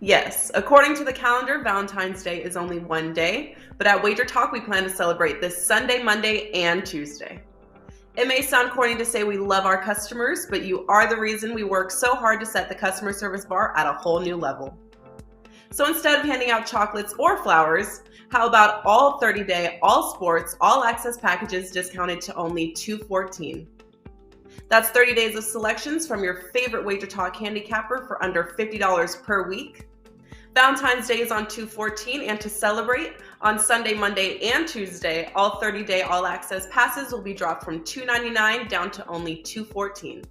Yes, according to the calendar, Valentine's Day is only one day, but at Wager Talk, we plan to celebrate this Sunday, Monday, and Tuesday. It may sound corny to say we love our customers, but you are the reason we work so hard to set the customer service bar at a whole new level. So instead of handing out chocolates or flowers, how about all 30-day, all sports, all access packages discounted to only $214? That's 30 days of selections from your favorite Wager Talk handicapper for under $50 per week. Valentine's Day is on $214, and to celebrate, on Sunday, Monday, and Tuesday, all 30-day all-access passes will be dropped from $299 down to only $214.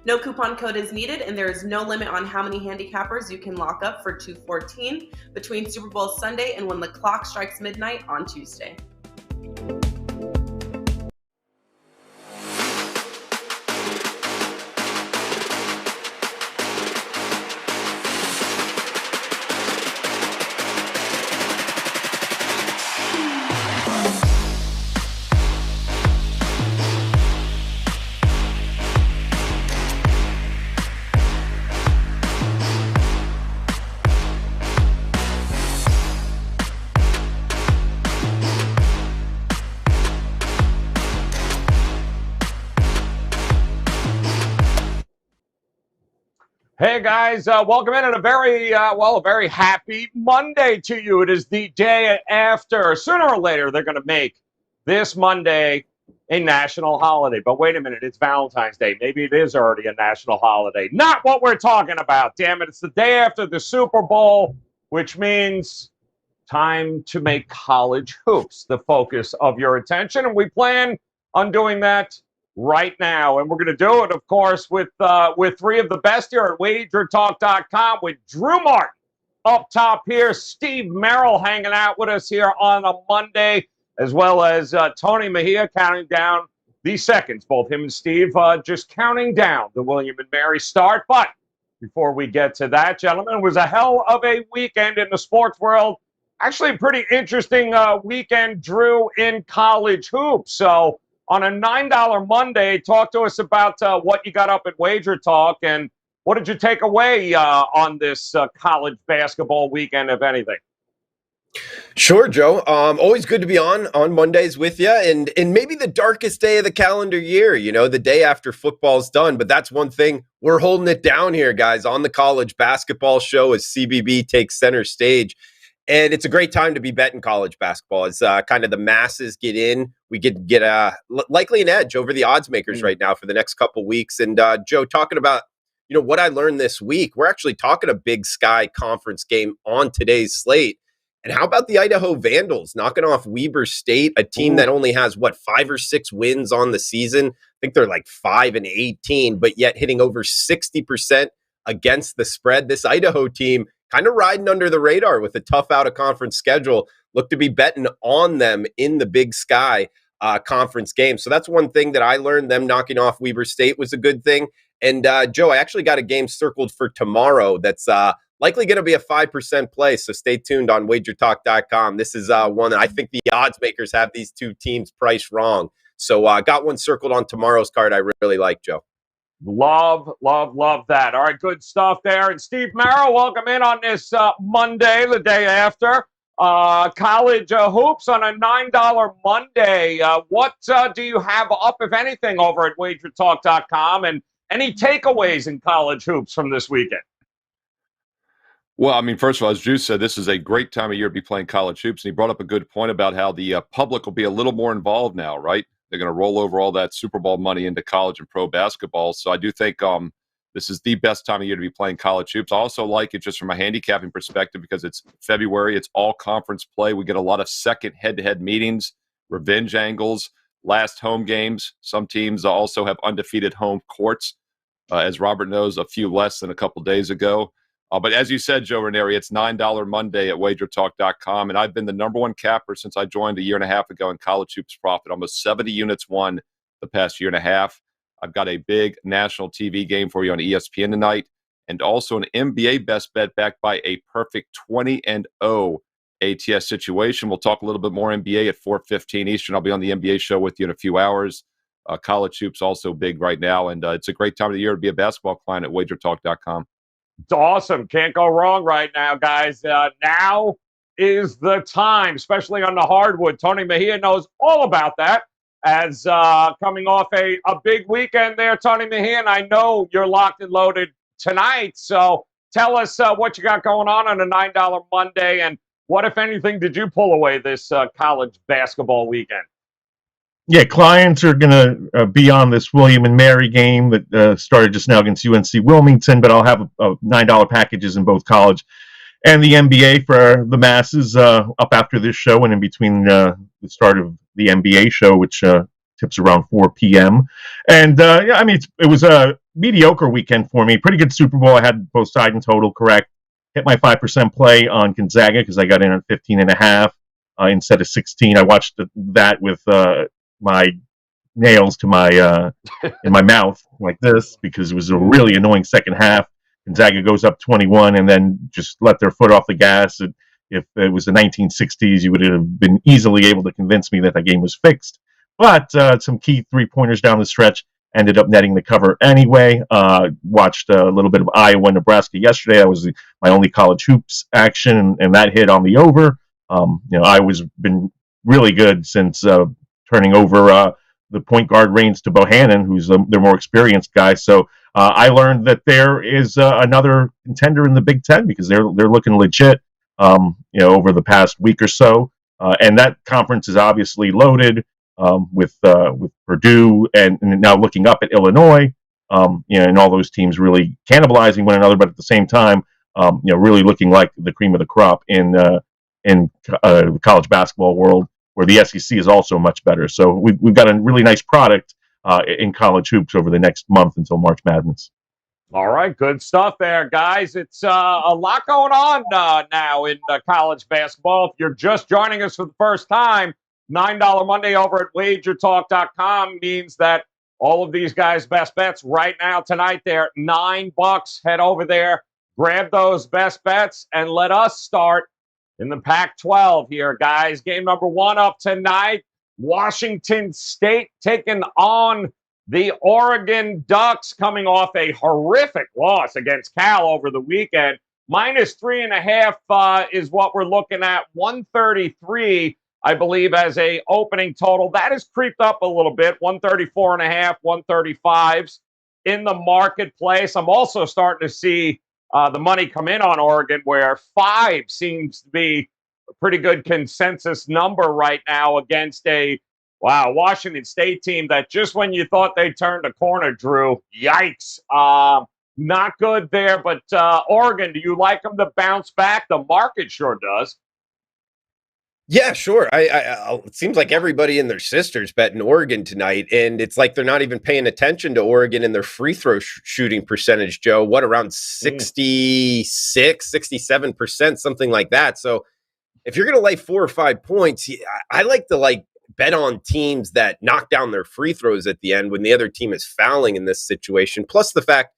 No coupon code is needed, and there is no limit on how many handicappers you can lock up for $214 between Super Bowl Sunday and when the clock strikes midnight on Tuesday. Hey guys, welcome in, and a very happy Monday to you. It is the day after. Sooner or later, they're going to make this Monday a national holiday. But wait a minute, it's Valentine's Day. Maybe it is already a national holiday. Not what we're talking about, damn it. It's the day after the Super Bowl, which means time to make college hoops the focus of your attention. And we plan on doing that right now. And we're going to do it, of course, with three of the best here at WagerTalk.com, with Drew Martin up top here, Steve Merrill hanging out with us here on a Monday, as well as Tony Mejia counting down the seconds. Both him and Steve just counting down the William and Mary start. But before we get to that, gentlemen, it was a hell of a weekend in the sports world. Actually, a pretty interesting weekend, Drew, in college hoops. So on a $9 Monday, talk to us about what you got up at Wager Talk, and what did you take away on this college basketball weekend, if anything? Sure, Joe. Always good to be on Mondays with you, and maybe the darkest day of the calendar year, you know, the day after football's done. But that's one thing, we're holding it down here, guys, on the college basketball show as CBB takes center stage. And it's a great time to be betting college basketball. As kind of the masses get in, we get likely an edge over the odds makers right now for the next couple weeks. And Joe, talking about, you know, what I learned this week, we're actually talking a Big Sky conference game on today's slate. And how about the Idaho Vandals knocking off Weber State, a team that only has, 5 or 6 wins on the season? I think they're like 5-18, but yet hitting over 60% against the spread. This Idaho team kind of riding under the radar with a tough out-of-conference schedule. Look to be betting on them in the Big Sky conference game. So that's one thing that I learned. Them knocking off Weber State was a good thing. And, Joe, I actually got a game circled for tomorrow that's likely going to be a 5% play, so stay tuned on WagerTalk.com. This is one that I think the odds makers have these two teams priced wrong. So got one circled on tomorrow's card I really like, Joe. Love that. All right, good stuff there. And Steve Merrill, welcome in on this Monday, the day after. College hoops on a $9 Monday. What do you have up, if anything, over at WagerTalk.com? And any takeaways in college hoops from this weekend? Well, I mean, first of all, as Drew said, this is a great time of year to be playing college hoops. And he brought up a good point about how the public will be a little more involved now, right? They're going to roll over all that Super Bowl money into college and pro basketball. So I do think this is the best time of year to be playing college hoops. I also like it just from a handicapping perspective because it's February. It's all conference play. We get a lot of second head-to-head meetings, revenge angles, last home games. Some teams also have undefeated home courts. As Robert knows, a few less than a couple days ago. But as you said, Joe Raineri, it's $9 Monday at WagerTalk.com, and I've been the number one capper since I joined a year and a half ago in college hoops profit. Almost 70 units won the past year and a half. I've got a big national TV game for you on ESPN tonight, and also an NBA best bet backed by a perfect 20-0 ATS situation. We'll talk a little bit more NBA at 4:15 Eastern. I'll be on the NBA show with you in a few hours. College hoops also big right now, and it's a great time of the year to be a basketball client at WagerTalk.com. It's awesome. Can't go wrong right now, guys. Now is the time, especially on the hardwood. Tony Mejia knows all about that as coming off a big weekend there, Tony Mejia. And I know you're locked and loaded tonight. So tell us what you got going on a $9 Monday. And what, if anything, did you pull away this college basketball weekend? Yeah, clients are going to be on this William and Mary game that started just now against UNC Wilmington, but I'll have $9 packages in both college and the NBA for the masses up after this show and in between the start of the NBA show, which tips around 4 p.m. And, yeah, I mean, it was a mediocre weekend for me. Pretty good Super Bowl. I had both side and total correct. Hit my 5% play on Gonzaga because I got in at 15.5 instead of 16. I watched that with my nails to my in my mouth like this because it was a really annoying second half. Gonzaga goes up 21 and then just let their foot off the gas. If it was the 1960s, you would have been easily able to convince me that the game was fixed. But some key three-pointers down the stretch ended up netting the cover anyway. Watched a little bit of Iowa, Nebraska yesterday. That was my only college hoops action, and that hit on the over. Iowa's been really good since turning over the point guard reins to Bohannon, who's their more experienced guy. So I learned that there is another contender in the Big Ten because they're looking legit. Over the past week or so, and that conference is obviously loaded with Purdue and now looking up at Illinois. And all those teams really cannibalizing one another, but at the same time, really looking like the cream of the crop in the college basketball world, where the SEC is also much better. So we've got a really nice product in college hoops over the next month until March Madness. All right, good stuff there, guys. It's a lot going on now in college basketball. If you're just joining us for the first time, $9 Monday over at WagerTalk.com means that all of these guys' best bets right now tonight, they're $9. Head over there, grab those best bets, and let us start in the Pac-12 here, guys. Game number 1 up tonight. Washington State taking on the Oregon Ducks, coming off a horrific loss against Cal over the weekend. -3.5 is what we're looking at. 133, I believe, as a opening total. That has creeped up a little bit. 134.5, 135s in the marketplace. I'm also starting to see the money come in on Oregon, where 5 seems to be a pretty good consensus number right now against a Washington State team that just when you thought they turned a corner, Drew, yikes. Not good there, but Oregon, do you like them to bounce back? The market sure does. Yeah, sure. It seems like everybody and their sister's betting Oregon tonight, and it's like they're not even paying attention to Oregon and their free throw shooting percentage, Joe. What, around 66, 67%, something like that. So if you're going to lay 4 or 5 points, I like to bet on teams that knock down their free throws at the end when the other team is fouling in this situation. Plus the fact,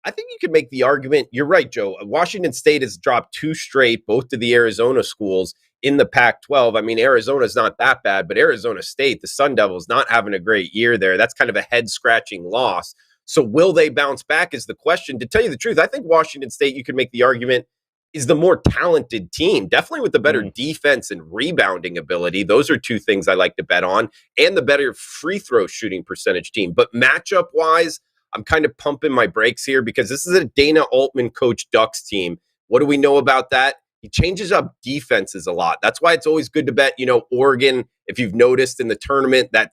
I think you could make the argument, you're right, Joe. Washington State has dropped 2 straight, both to the Arizona schools in the Pac-12. I mean, Arizona's not that bad, but Arizona State, the Sun Devils, not having a great year there. That's kind of a head-scratching loss. So will they bounce back is the question. To tell you the truth, I think Washington State, you could make the argument, is the more talented team, definitely with the better defense and rebounding ability. Those are 2 things I like to bet on, and the better free throw shooting percentage team. But matchup-wise, I'm kind of pumping my brakes here because this is a Dana Altman coach Ducks team. What do we know about that? He changes up defenses a lot. That's why it's always good to bet, Oregon, if you've noticed in the tournament, that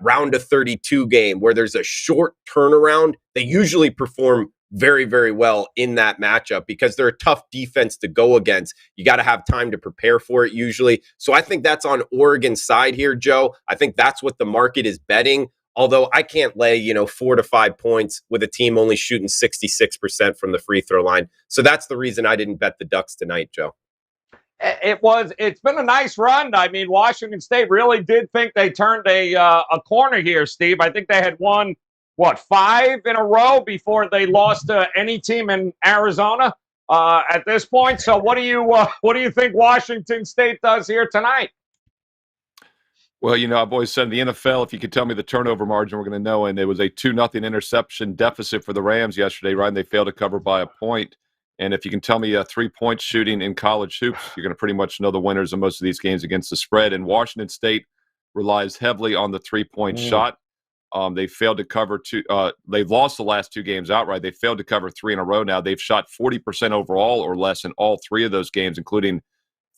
round of 32 game where there's a short turnaround, they usually perform very, very well in that matchup because they're a tough defense to go against. You got to have time to prepare for it usually. So I think that's on Oregon's side here, Joe. I think that's what the market is betting. Although I can't lay, 4 to 5 points with a team only shooting 66% from the free throw line. So that's the reason I didn't bet the Ducks tonight, Joe. It's been a nice run. I mean, Washington State really did think they turned a corner here, Steve. I think they had won, 5 in a row before they lost to any team in Arizona at this point. So what do you think Washington State does here tonight? Well, I've always said in the NFL, if you could tell me the turnover margin, we're going to know. And it was a 2-0 interception deficit for the Rams yesterday, right? And they failed to cover by a point. And if you can tell me a 3-point shooting in college hoops, you're going to pretty much know the winners of most of these games against the spread. And Washington State relies heavily on the 3-point shot. They failed to cover two. They've lost the last 2 games outright. They failed to cover 3 in a row now. They've shot 40% overall or less in all 3 of those games, including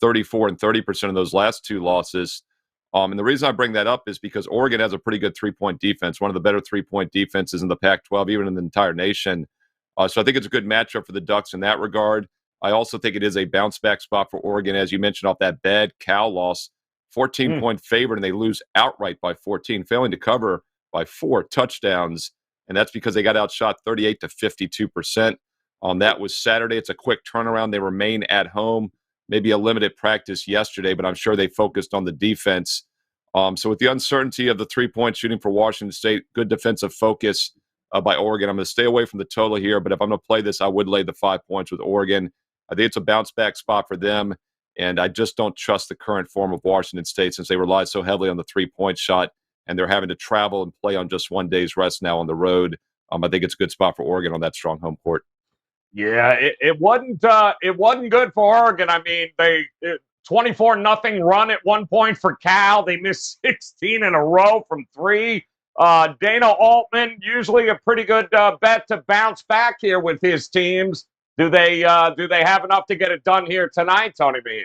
34 and 30% of those last 2 losses. And the reason I bring that up is because Oregon has a pretty good 3-point defense, one of the better 3-point defenses in the Pac-12, even in the entire nation. So I think it's a good matchup for the Ducks in that regard. I also think it is a bounce-back spot for Oregon, as you mentioned, off that bad Cal loss. 14-point favorite, and they lose outright by 14, failing to cover by 4 touchdowns. And that's because they got outshot 38 to 52%. That was Saturday. It's a quick turnaround. They remain at home. Maybe a limited practice yesterday, but I'm sure they focused on the defense. So with the uncertainty of the 3-point shooting for Washington State, good defensive focus by Oregon. I'm going to stay away from the total here, but if I'm going to play this, I would lay the 5 points with Oregon. I think it's a bounce-back spot for them, and I just don't trust the current form of Washington State since they rely so heavily on the 3-point shot, and they're having to travel and play on just 1 day's rest now on the road. I think it's a good spot for Oregon on that strong home court. Yeah, it wasn't good for Oregon. I mean, they 24-0 run at one point for Cal. They missed 16 in a row from 3. Dana Altman, usually a pretty good bet to bounce back here with his teams. Do they have enough to get it done here tonight, Tony B?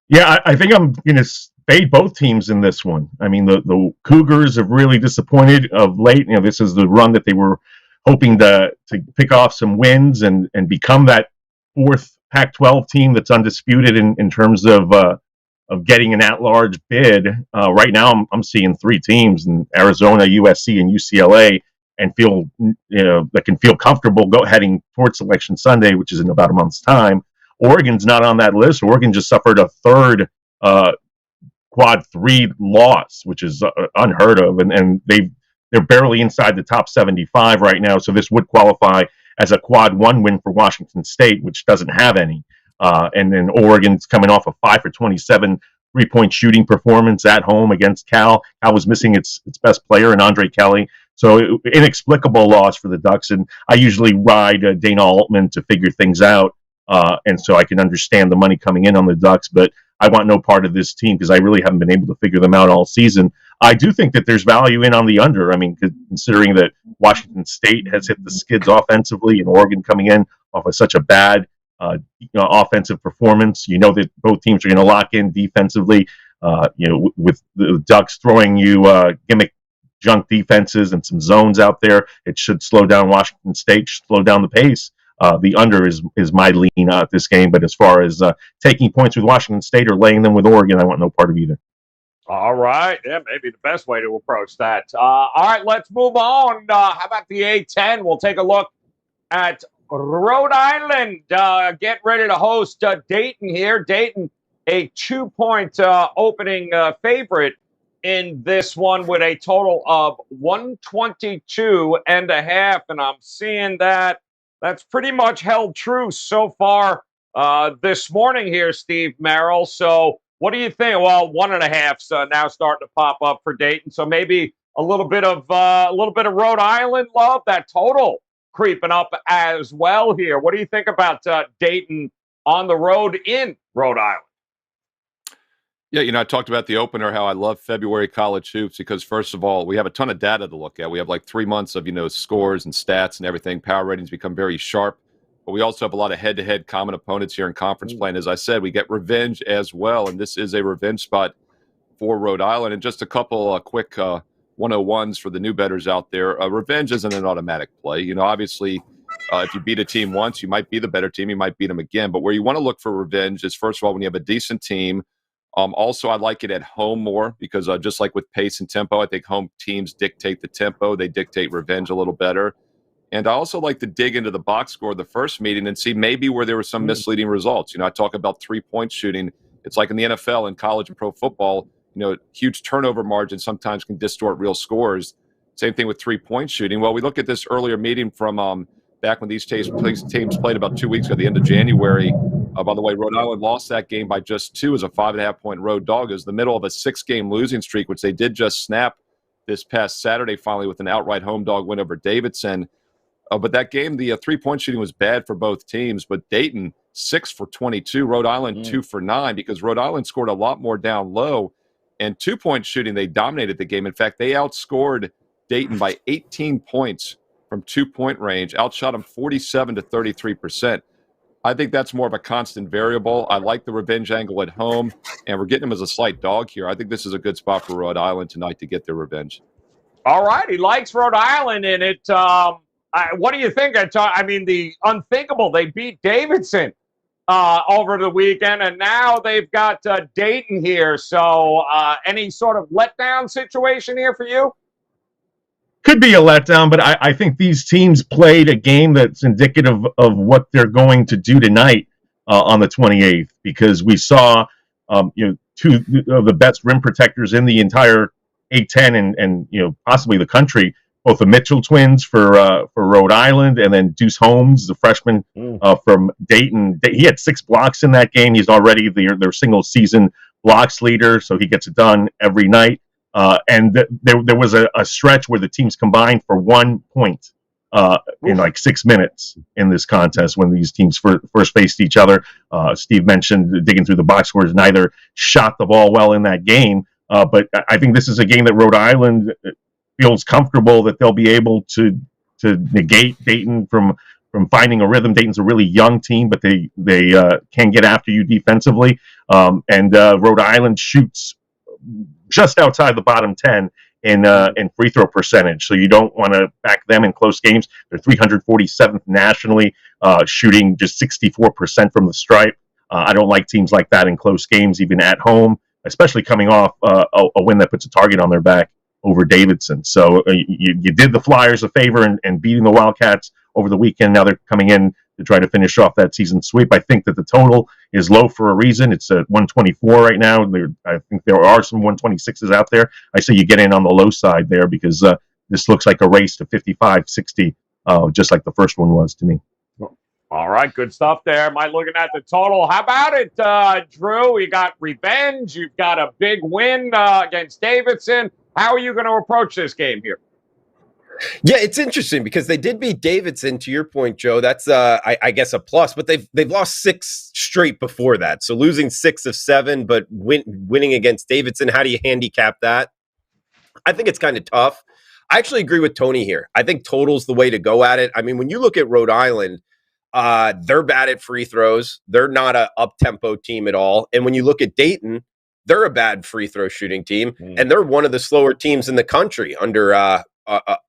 Yeah, I think I'm going to fade both teams in this one. I mean, the Cougars have really disappointed of late. This is the run that they were hoping to pick off some wins and become that 4th Pac-12 team that's undisputed in terms of getting an at-large bid. Right now, I'm seeing 3 teams in Arizona, USC, and UCLA, and feel that can feel comfortable heading towards Selection Sunday, which is in about a month's time. Oregon's not on that list. Oregon just suffered a 3rd quad 3 loss, which is unheard of, and they're barely inside the top 75 right now. So this would qualify as a quad 1 win for Washington State, which doesn't have any. And then Oregon's coming off a 5 for 27 3-point shooting performance at home against Cal. Cal was missing its best player in Andre Kelly. So inexplicable loss for the Ducks. And I usually ride Dana Altman to figure things out. And so I can understand the money coming in on the Ducks, but I want no part of this team because I really haven't been able to figure them out all season. I do think that there's value in on the under. I mean, considering that Washington State has hit the skids offensively and Oregon coming in off of such a bad offensive performance, that both teams are going to lock in defensively. With the Ducks throwing you gimmick junk defenses and some zones out there, it should slow down Washington State, slow down the pace. The under is my lean at this game, but as far as taking points with Washington State or laying them with Oregon, I want no part of either. All right. Yeah, maybe the best way to approach that. All right, let's move on. How about the A10? We'll take a look at Rhode Island. Get ready to host Dayton here. Dayton, a 2-point opening favorite in this one with a total of 122.5, and I'm seeing that's pretty much held true so far this morning here, Steve Merrill. So what do you think? Well, 1.5's now starting to pop up for Dayton. So maybe a little bit of Rhode Island love. That total creeping up as well here. What do you think about Dayton on the road in Rhode Island? Yeah, I talked about the opener, how I love February college hoops because, first of all, we have a ton of data to look at. We have like 3 months of, scores and stats and everything. Power ratings become very sharp. But we also have a lot of head-to-head common opponents here in conference play. And as I said, we get revenge as well. And this is a revenge spot for Rhode Island. And just a couple quick 101s for the new bettors out there. Revenge isn't an automatic play. Obviously, if you beat a team once, you might be the better team. You might beat them again. But where you want to look for revenge is, first of all, when you have a decent team. Also, I like it at home more because just like with pace and tempo, I think home teams dictate the tempo. They dictate revenge a little better. And I also like to dig into the box score of the first meeting and see maybe where there were some misleading results. I talk about 3-point shooting. It's like in the NFL and college and pro football, huge turnover margins sometimes can distort real scores. Same thing with 3-point shooting. Well, we look at this earlier meeting from back when these teams played about 2 weeks ago, the end of January. By the way, Rhode Island lost that game by just 2 as a 5.5-point road dog. It was the middle of a 6-game losing streak, which they did just snap this past Saturday, finally, with an outright home dog win over Davidson. But that game, the 3-point shooting was bad for both teams. But Dayton, 6 for 22. Rhode Island, 2 for 9, because Rhode Island scored a lot more down low. And 2-point shooting, they dominated the game. In fact, they outscored Dayton by 18 points from 2-point range, outshot them 47 to 33%. I think that's more of a constant variable. I like the revenge angle at home, and we're getting them as a slight dog here. I think this is a good spot for Rhode Island tonight to get their revenge. All right, he likes Rhode Island in it. What do you think? I mean, the unthinkable, they beat Davidson over the weekend, and now they've got Dayton here. So any sort of letdown situation here for you? Could be a letdown, but I think these teams played a game that's indicative of what they're going to do tonight on the 28th, because we saw two of the best rim protectors in the entire A10 and possibly the country, both the Mitchell twins for Rhode Island, and then Deuce Holmes, the freshman from Dayton. He had 6 blocks in that game. He's already their single season blocks leader, so he gets it done every night. And there was a stretch where the teams combined for 1 point in like 6 minutes in this contest when these teams first faced each other. Steve mentioned digging through the box scores. Neither shot the ball well in that game, but I think this is a game that Rhode Island feels comfortable that they'll be able to negate Dayton from finding a rhythm. Dayton's a really young team, but they can get after you defensively. And Rhode Island shoots just outside the bottom 10 in free throw percentage. So you don't want to back them in close games. They're 347th nationally, shooting just 64% from the stripe. I don't like teams like that in close games, even at home, especially coming off a win that puts a target on their back over Davidson. So you did the Flyers a favor and beating the Wildcats over the weekend. Now they're coming in to try to finish off that season sweep. I think that the total is low for a reason. It's at 124 right now. I think there are some 126s out there. I say you get in on the low side there, because this looks like a race to 55-60, just like the first one was to me. All right, good stuff there. Am I looking at the total? How about it, Drew? You got revenge. You've got a big win against Davidson. How are you going to approach this game here? Yeah, it's interesting because they did beat Davidson, to your point, Joe. That's, I guess, a plus, but they've lost 6 straight before that. So losing 6 of 7, but winning against Davidson, how do you handicap that? I think it's kind of tough. I actually agree with Tony here. I think total's the way to go at it. I mean, when you look at Rhode Island, they're bad at free throws. They're not an up-tempo team at all. And when you look at Dayton, they're a bad free throw shooting team, and they're one of the slower teams in the country under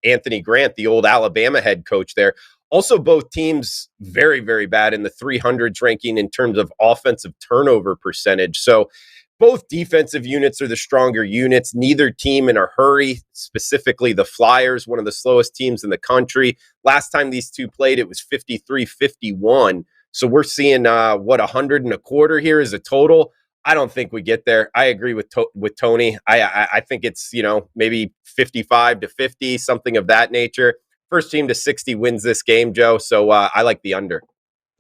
Anthony Grant, the old Alabama head coach there. Also, both teams very, very bad in the 300s ranking in terms of offensive turnover percentage. So both defensive units are the stronger units. Neither team in a hurry, specifically the Flyers, one of the slowest teams in the country. Last time these two played, it was 53-51. So we're seeing 100 and a quarter here as a total. I don't think we get there. I agree with Tony. I think it's, maybe 55-50, something of that nature. First team to 60 wins this game, Joe. So I like the under.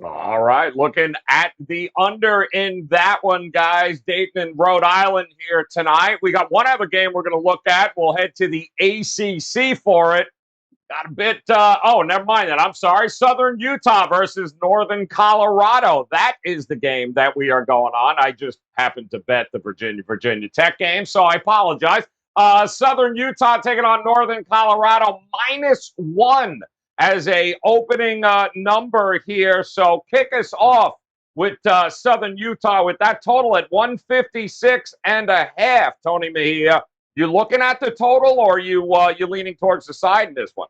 All right, looking at the under in that one, guys. Dayton and Rhode Island here tonight. We got one other game we're going to look at. We'll head to the ACC for it. Got a bit, never mind that. I'm sorry. Southern Utah versus Northern Colorado. That is the game that we are going on. I just happened to bet the Virginia Tech game, so I apologize. Southern Utah taking on Northern Colorado, -1 as a opening number here. So kick us off with Southern Utah with that total at 156.5. Tony Mejia, you looking at the total, or you leaning towards the side in this one?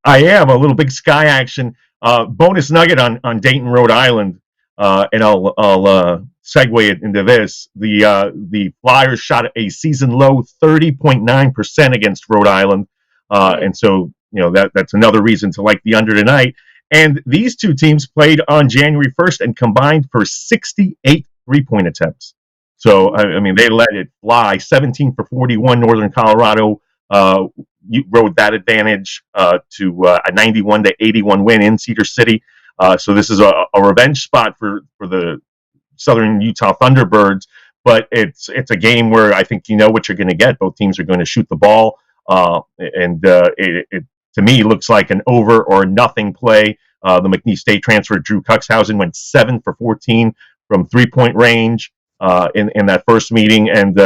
I am a little Big Sky action. Bonus nugget on Dayton, Rhode Island, and I'll segue it into this. The Flyers shot a season low 30.9% against Rhode Island, and so that's another reason to like the under tonight. And these two teams played on January 1st and combined for 68 three-point attempts. So I mean, they let it fly. 17 for 41. Northern Colorado rode that advantage to a 91-81 win in Cedar City. So this is a revenge spot for the Southern Utah Thunderbirds, but it's a game where I think you know what you're going to get. Both teams are going to shoot the ball, and it to me looks like an over or nothing play. The McNeese State transfer Drew Cuxhausen went 7 for 14 from 3-point range in that first meeting, and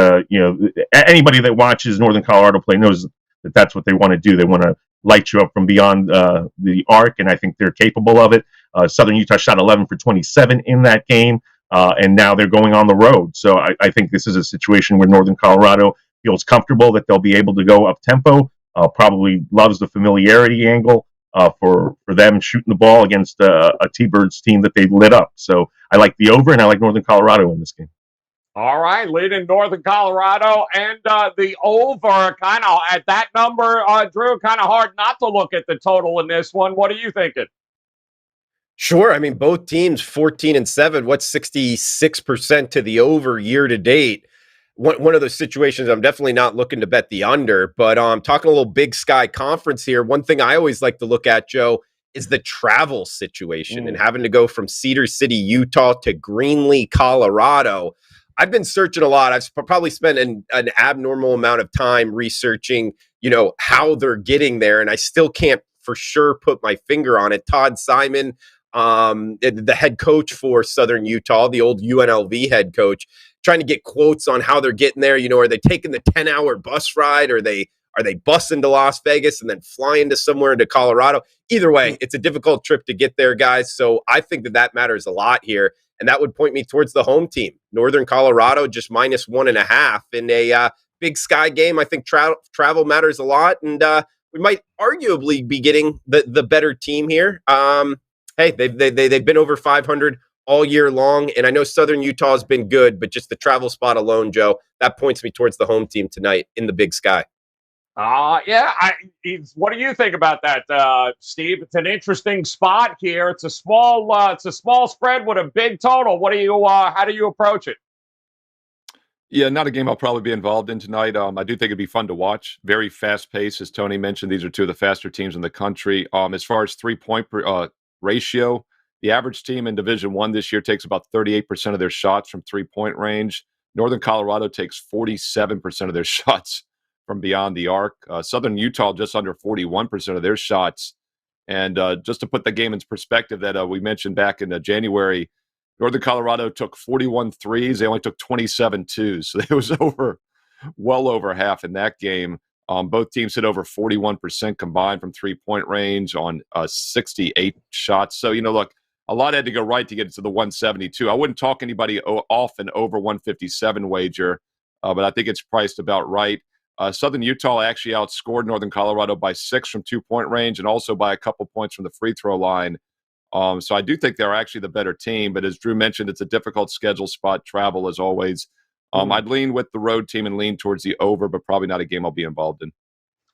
anybody that watches Northern Colorado play knows that that's what they want to do. They want to light you up from beyond the arc, and I think they're capable of it. Southern Utah shot 11 for 27 in that game. And now they're going on the road. So I think this is a situation where Northern Colorado feels comfortable that they'll be able to go up tempo, probably loves the familiarity angle for them shooting the ball against a T-Birds team that they lit up. So I like the over, and I like Northern Colorado in this game. All right, leading Northern Colorado and the over, kind of at that number, Drew, kind of hard not to look at the total in this one. What are you thinking? Sure. I mean, both teams 14-7. What's 66% to the over year to date? One of those situations I'm definitely not looking to bet the under, but talking a little Big Sky Conference here. One thing I always like to look at, Joe, is the travel situation and having to go from Cedar City, Utah to Greenlee, Colorado. I've been searching a lot. I've probably spent an abnormal amount of time researching, how they're getting there, and I still can't for sure put my finger on it. Todd Simon, the head coach for Southern Utah, the old UNLV head coach, trying to get quotes on how they're getting there. Are they taking the 10-hour bus ride? Are they busing to Las Vegas and then flying to somewhere into Colorado? Either way, it's a difficult trip to get there, guys. So I think that matters a lot here. And that would point me towards the home team. Northern Colorado just -1.5 in a Big Sky game. I think travel matters a lot. And we might arguably be getting the better team here. Hey, they've been over 500 all year long, and I know Southern Utah has been good, but just the travel spot alone, Joe, that points me towards the home team tonight in the Big Sky. Yeah. What do you think about that, Steve? It's an interesting spot here. It's a small spread with a big total. How do you approach it? Yeah, not a game I'll probably be involved in tonight. I do think it'd be fun to watch. Very fast pace, as Tony mentioned. These are two of the faster teams in the country. As far as 3-point ratio, the average team in Division I this year takes about 38% of their shots from 3-point range. Northern Colorado takes 47% of their shots from beyond the arc. Southern Utah just under 41% of their shots. And just to put the game in perspective that we mentioned back in January, Northern Colorado took 41 threes. They only took 27 twos. So it was well over half in that game. Both teams hit over 41% combined from 3-point range on 68 shots. So, look, a lot had to go right to get to the 172. I wouldn't talk anybody off an over 157 wager, but I think it's priced about right. Southern Utah actually outscored Northern Colorado by 6 from 2-point range and also by a couple points from the free throw line. So I do think they're actually the better team. But as Drew mentioned, it's a difficult schedule spot, travel as always. I'd lean with the road team and lean towards the over, but probably not a game I'll be involved in.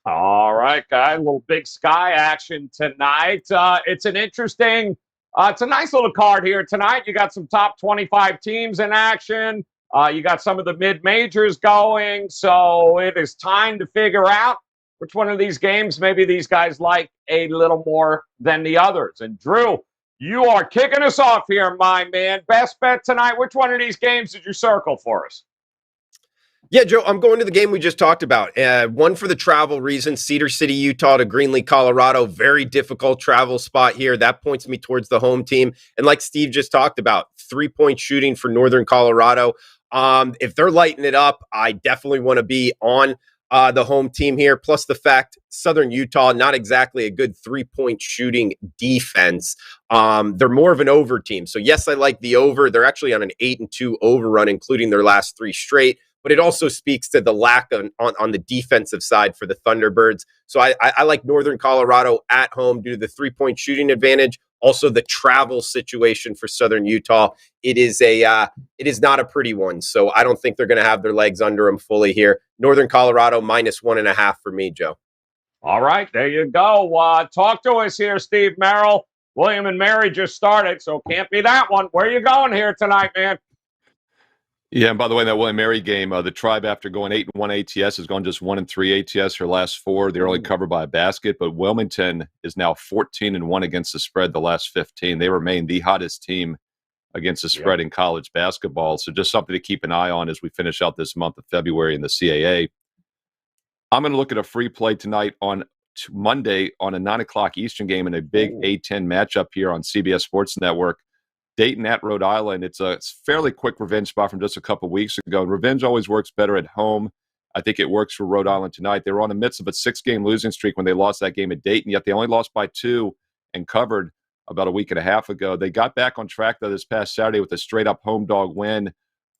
All right, guys, a little Big Sky action tonight. It's a nice little card here tonight. You got some top 25 teams in action. You got some of the mid-majors going. So it is time to figure out which one of these games maybe these guys like a little more than the others. And Drew, you are kicking us off here, my man. Best bet tonight. Which one of these games did you circle for us? Yeah, Joe, I'm going to the game we just talked about. One for the travel reason, Cedar City, Utah to Greenlee, Colorado. Very difficult travel spot here. That points me towards the home team. And like Steve just talked about, 3-point shooting for Northern Colorado. If they're lighting it up, I definitely want to be on the home team here. Plus the fact Southern Utah, not exactly a good 3-point shooting defense. They're more of an over team. So yes, I like the over. They're actually on an 8-2 overrun, including their last 3 straight. But it also speaks to the lack on the defensive side for the Thunderbirds. So I like Northern Colorado at home due to the 3-point shooting advantage. Also, the travel situation for Southern Utah. It is not a pretty one. So I don't think they're going to have their legs under them fully here. Northern Colorado -1.5 for me, Joe. All right, there you go. Talk to us here, Steve Merrill. William and Mary just started, so can't be that one. Where are you going here tonight, man? Yeah, and by the way, that William Mary game, the Tribe, after going 8-1 ATS, has gone just 1-3 ATS her last 4. They're only covered by a basket, but Wilmington is now 14-1 against the spread the last 15. They remain the hottest team against the spread in college basketball. So just something to keep an eye on as we finish out this month of February in the CAA. I'm going to look at a free play tonight on Monday on a 9 o'clock Eastern game in a big A10 matchup here on CBS Sports Network. Dayton at Rhode Island. It's a fairly quick revenge spot from just a couple weeks ago. And revenge always works better at home. I think it works for Rhode Island tonight. They were on the midst of a 6-game losing streak when they lost that game at Dayton, yet they only lost by 2 and covered about a week and a half ago. They got back on track, though, this past Saturday with a straight-up home dog win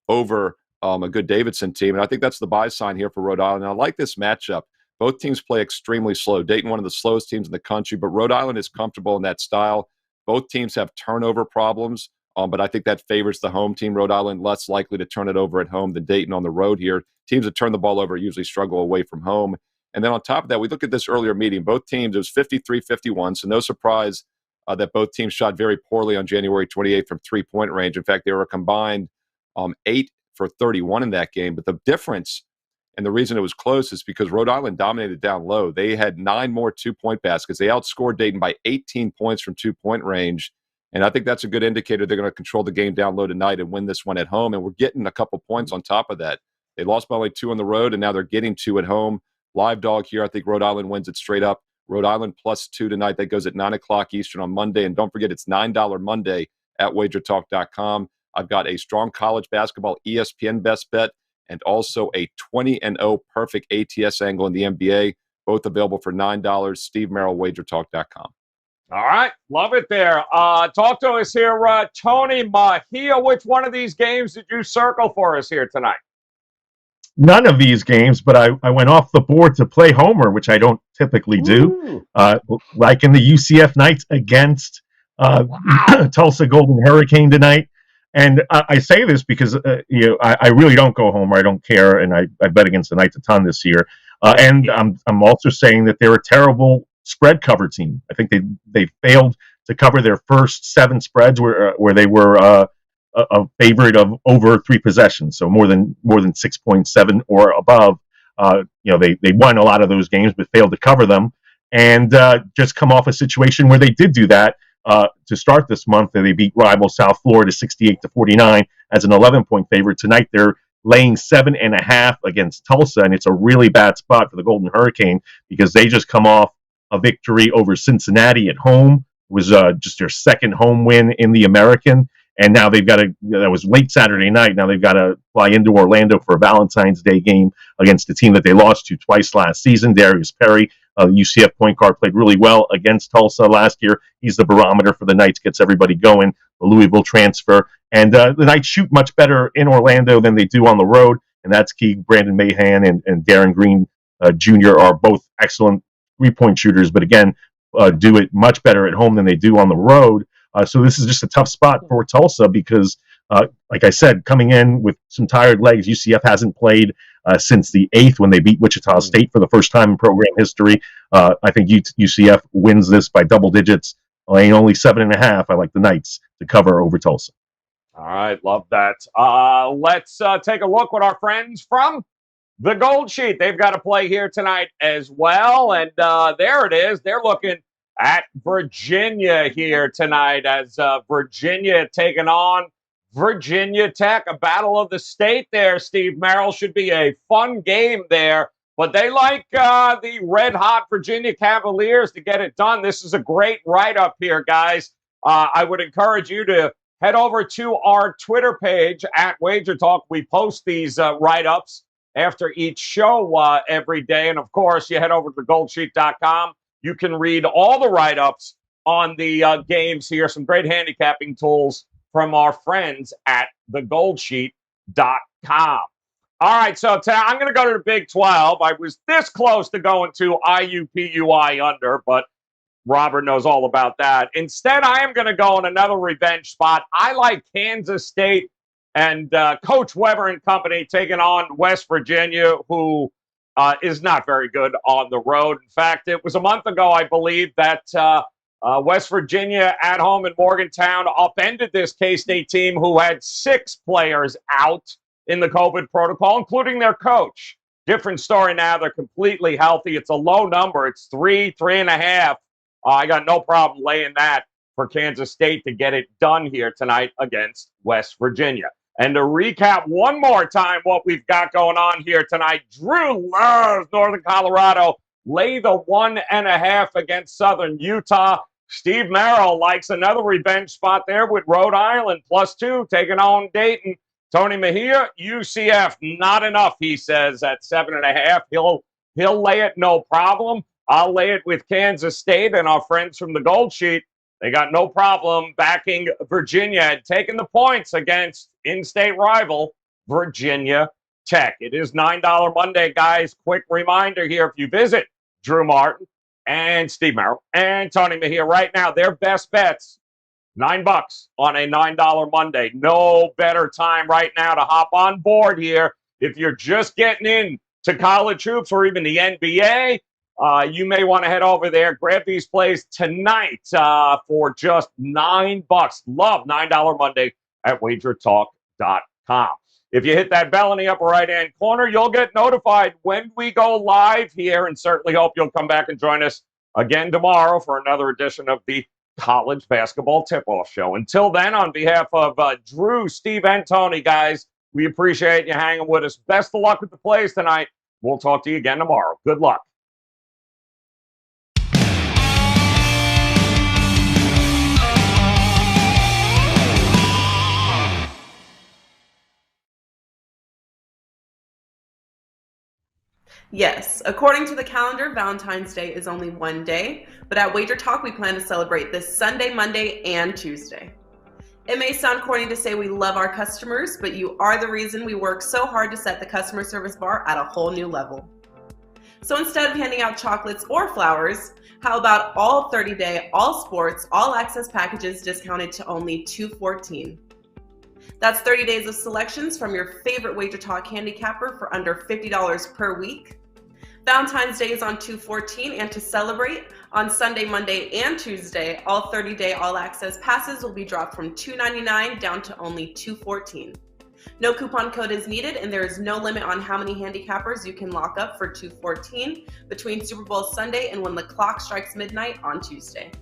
over a good Davidson team. And I think that's the buy sign here for Rhode Island. And I like this matchup. Both teams play extremely slow. Dayton, one of the slowest teams in the country, but Rhode Island is comfortable in that style. Both teams have turnover problems, but I think that favors the home team. Rhode Island less likely to turn it over at home than Dayton on the road here. Teams that turn the ball over usually struggle away from home. And then on top of that, we look at this earlier meeting. Both teams, it was 53-51, so no surprise that both teams shot very poorly on January 28th from three-point range. In fact, they were combined 8 for 31 in that game. But the difference, and the reason it was close, is because Rhode Island dominated down low. They had 9 more two-point baskets. They outscored Dayton by 18 points from two-point range. And I think that's a good indicator they're going to control the game down low tonight and win this one at home. And we're getting a couple points on top of that. They lost by only 2 on the road, and now they're getting 2 at home. Live dog here. I think Rhode Island wins it straight up. Rhode Island +2 tonight. That goes at 9 o'clock Eastern on Monday. And don't forget, it's $9 Monday at WagerTalk.com. I've got a strong college basketball ESPN best bet and also a 20-0 perfect ATS angle in the NBA, both available for $9. Steve Merrill, WagerTalk.com. All right. Love it there. Talk to us here, Tony Mahia. Which one of these games did you circle for us here tonight? None of these games, but I went off the board to play Homer, which I don't typically do. Like in the UCF Knights against Tulsa Golden Hurricane tonight. And I say this because I really don't go Homer. I don't care, and I bet against the Knights a ton this year. And I'm also saying that they're a terrible spread cover team. I think they failed to cover their first 7 spreads where they were a favorite of over 3 possessions, so more than 6.7 or above. They won a lot of those games, but failed to cover them, and just come off a situation where they did do that to start this month. They beat rival South Florida 68-49 as an 11-point favorite. Tonight they're laying 7.5 against Tulsa, and it's a really bad spot for the Golden Hurricane because they just come off a victory over Cincinnati at home. It was just their second home win in the American. And now they've got that was late Saturday night. Now they've got to fly into Orlando for a Valentine's Day game against a team that they lost to twice last season. Darius Perry, UCF point guard, played really well against Tulsa last year. He's the barometer for the Knights, gets everybody going. The Louisville transfer. And the Knights shoot much better in Orlando than they do on the road. And that's key. Brandon Mahan and Darren Green Jr. are both excellent three-point shooters, but again, do it much better at home than they do on the road. So this is just a tough spot for Tulsa because, like I said, coming in with some tired legs, UCF hasn't played since the 8th when they beat Wichita State for the first time in program history. I think UCF wins this by double digits. Laying only 7.5. I like the Knights to cover over Tulsa. All right, love that. Let's take a look what our friends from the Gold Sheet. They've got to play here tonight as well, and there it is. They're looking at Virginia here tonight as Virginia taking on Virginia Tech, a battle of the state there. Steve Merrill, should be a fun game there, but they like the red-hot Virginia Cavaliers to get it done. This is a great write-up here, guys. I would encourage you to head over to our Twitter page at Wager Talk. We post these write-ups after each show every day, and of course, you head over to goldsheet.com. You can read all the write-ups on the games here. Some great handicapping tools from our friends at thegoldsheet.com. All right, so I'm going to go to the Big 12. I was this close to going to IUPUI under, but Robert knows all about that. Instead, I am going to go on another revenge spot. I like Kansas State and Coach Weber and company taking on West Virginia, who is not very good on the road. In fact, it was a month ago, I believe, that West Virginia at home in Morgantown upended this K-State team who had 6 players out. in the COVID protocol, including their coach. Different story now. They're completely healthy. It's a low number. It's 3.5. I got no problem laying that for Kansas State to get it done here tonight against West Virginia. And to recap one more time what we've got going on here tonight, Drew loves Northern Colorado. Lay the 1.5 against Southern Utah. Steve Merrill likes another revenge spot there with Rhode Island, +2, taking on Dayton. Tony Mejia, UCF, not enough, he says, at 7.5. He'll lay it, no problem. I'll lay it with Kansas State and our friends from the Gold Sheet. They got no problem backing Virginia and taking the points against in-state rival Virginia Tech. It is $9 Monday, guys. Quick reminder here, if you visit Drew Martin and Steve Merrill and Tony Mejia right now, their best bets, $9 on a $9 Monday. No better time right now to hop on board here. If you're just getting in to college hoops or even the NBA, you may want to head over there, grab these plays tonight for just $9. Love $9 Monday at WagerTalk.com. If you hit that bell in the upper right-hand corner, you'll get notified when we go live here, and certainly hope you'll come back and join us again tomorrow for another edition of the College Basketball Tip-Off Show. Until then, on behalf of Drew, Steve, and Tony, guys, we appreciate you hanging with us. Best of luck with the plays tonight. We'll talk to you again tomorrow. Good luck. Yes, according to the calendar, Valentine's Day is only one day, but at Wager Talk, we plan to celebrate this Sunday, Monday, and Tuesday. It may sound corny to say we love our customers, but you are the reason we work so hard to set the customer service bar at a whole new level. So instead of handing out chocolates or flowers, how about all 30-day, all sports, all access packages discounted to only $214? That's 30 days of selections from your favorite Wager Talk handicapper for under $50 per week. Valentine's Day is on $214, and to celebrate, on Sunday, Monday, and Tuesday, all 30-day all-access passes will be dropped from $299 down to only $214. No coupon code is needed, and there is no limit on how many handicappers you can lock up for $214 between Super Bowl Sunday and when the clock strikes midnight on Tuesday.